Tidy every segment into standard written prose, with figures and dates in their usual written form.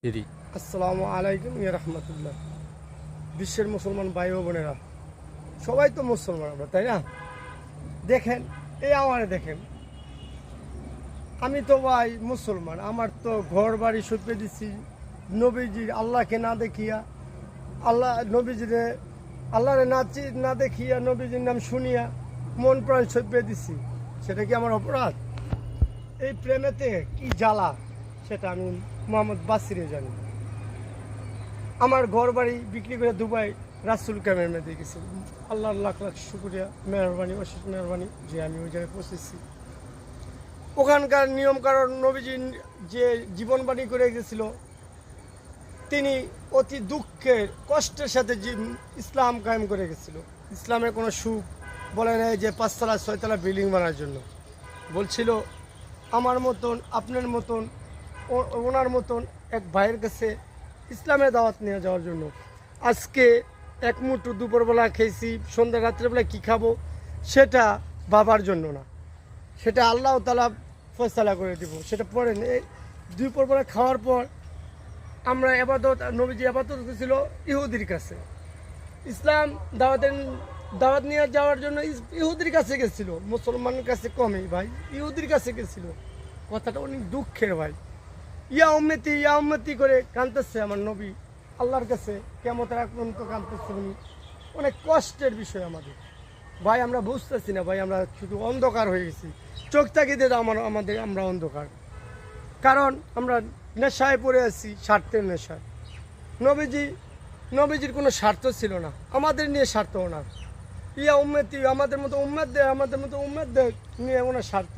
দিদি। আসসালামু আলাইকুম রহমতুল্লাহ। বিশ্বের মুসলমান ভাই ও বোনেরা, সবাই তো মুসলমান আমরা, তাই না? দেখেন, এই আমারে দেখেন, আমি তো ভাই মুসলমান, আমার তো ঘর বাড়ি সঁপে দিছি নবীজির, আল্লাহকে না দেখিয়া, আল্লাহরে না দেখিয়া, নবীজির নাম শুনিয়া মন প্রাণ সঁপে দিছি। সেটা কি আমার অপরাধ? এই প্রেমেতে কি জ্বালা সেটা আমি মোহাম্মদ বাসিরে জানি। আমার ঘর বাড়ি বিক্রি করে দুবাই রাসুল ক্যামের মেয়েদের গেছি। আল্লাহর লাখ লাখ শুক্রিয়া, মেহরবানি, অশেষ মেহরবানি যে আমি ওই জায়গায় পৌঁছেছি। ওখানকার নিয়ম কারণ নবীজি যে জীবনবাণী করে গেছিল, তিনি অতি দুঃখের কষ্টের সাথে ইসলাম কায়েম করে গেছিল। ইসলামের কোনো সুখ বলে নেই যে 5 তলা 6 তলা বিল্ডিং বানার জন্য। বলছিল আমার মতন, আপনার মতন, ওনার মতন এক ভাইয়ের কাছে ইসলামের দাওয়াত নিয়ে যাওয়ার জন্য। আজকে এক মুঠো দুপুরবেলা খেয়েছি, সন্ধ্যা রাত্রেবেলা কী খাবো সেটা বাবার জন্য না, সেটা আল্লাহ তাআলা ফয়সালা করে দিব। সেটা পরে এই দুপুরবেলা খাওয়ার পর আমরা নবীজি আবাদত ছিল ইহুদির কাছে। ইসলাম দাওয়াত নিয়ে যাওয়ার জন্য ইহুদির কাছে গেছিল, মুসলমানের কাছে কমই ভাই, ইহুদির কাছে গেছিল। কথাটা অনেক দুঃখের ভাই। ইয়া উম্মতি করে কাঁদতেছে আমার নবী আল্লাহর কাছে, কিয়ামতের আগ পর্যন্ত কাঁদতেছে উনি। অনেক কষ্টের বিষয় আমাদের ভাই, আমরা বুঝতেছি না ভাই, আমরা শুধু অন্ধকার হয়ে গেছি। চোখ তাকিয়ে আমরা অন্ধকার, কারণ আমরা নেশায় পড়ে আছি, স্বার্থের নেশায়। নবীজির কোনো স্বার্থ ছিল না, আমাদের নিয়ে স্বার্থ ওনার। ইয়া উম্মতি, আমাদের মতো উম্মতদের নিয়ে ওনার স্বার্থ,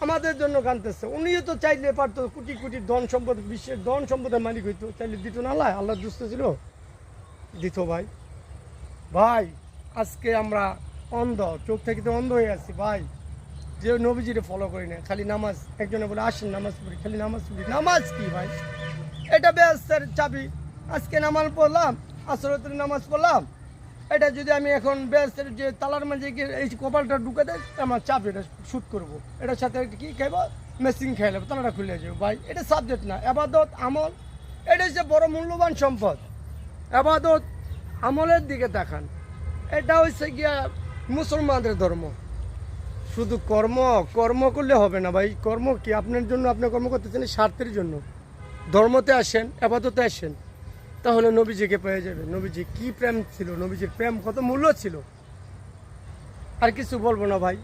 আমাদের জন্য কাঁদতেছে। উনিও তো চাইলে পারতো, কোটি কোটি ধন সম্পদ, বিশ্বের ধন সম্পদের মালিক হইতো, চাইলে দিত না। আল্লাহ দুষ্ট ছিল, দিত ভাই। আজকে আমরা অন্ধ, চোখ থেকে তো অন্ধ হয়ে আছি ভাই, যে নবীজিরে ফলো করি না। খালি নামাজ, একজনে বলে আসেন নামাজ পড়ি, খালি নামাজ পড়ি। নামাজ কি ভাই? এটা বেহেশতের চাবি। আজকে নামাজ পড়লাম, আসরের নামাজ পড়লাম, এটা যদি আমি এখন বেহেশতের যে তালার মাঝে গিয়ে এই কপালটা ঢুকে দেয়, আমার চাপ, এটা শ্যুট করবো, এটার সাথে কি খাইবো, মেশিন খাই নেবো, তালাটা খুলে যাবে ভাই। এটা সাবজেক্ট না, আবাদত আমল, এটা হচ্ছে বড় মূল্যবান সম্পদ। আবাদত আমলের দিকে তাকান, এটা হচ্ছে গিয়া মুসলমানদের ধর্ম। শুধু কর্ম করলে হবে না ভাই। কর্ম কি আপনার জন্য, আপনি কর্ম করতেছেন স্বার্থের জন্য। ধর্মতে আসেন, আবাদতে আসেন, তাহলে নবীজিকে পেয়ে যাবে। নবীজি কি প্রেম ছিল, নবীজির প্রেম কত মূল্য ছিল। আর কিছু বলবো না ভাই,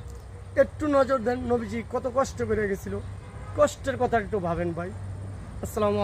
একটু নজর দেন, নবীজি কত কষ্ট করে গেছিল, কষ্টের কথা একটু ভাবেন ভাই। আসসালামু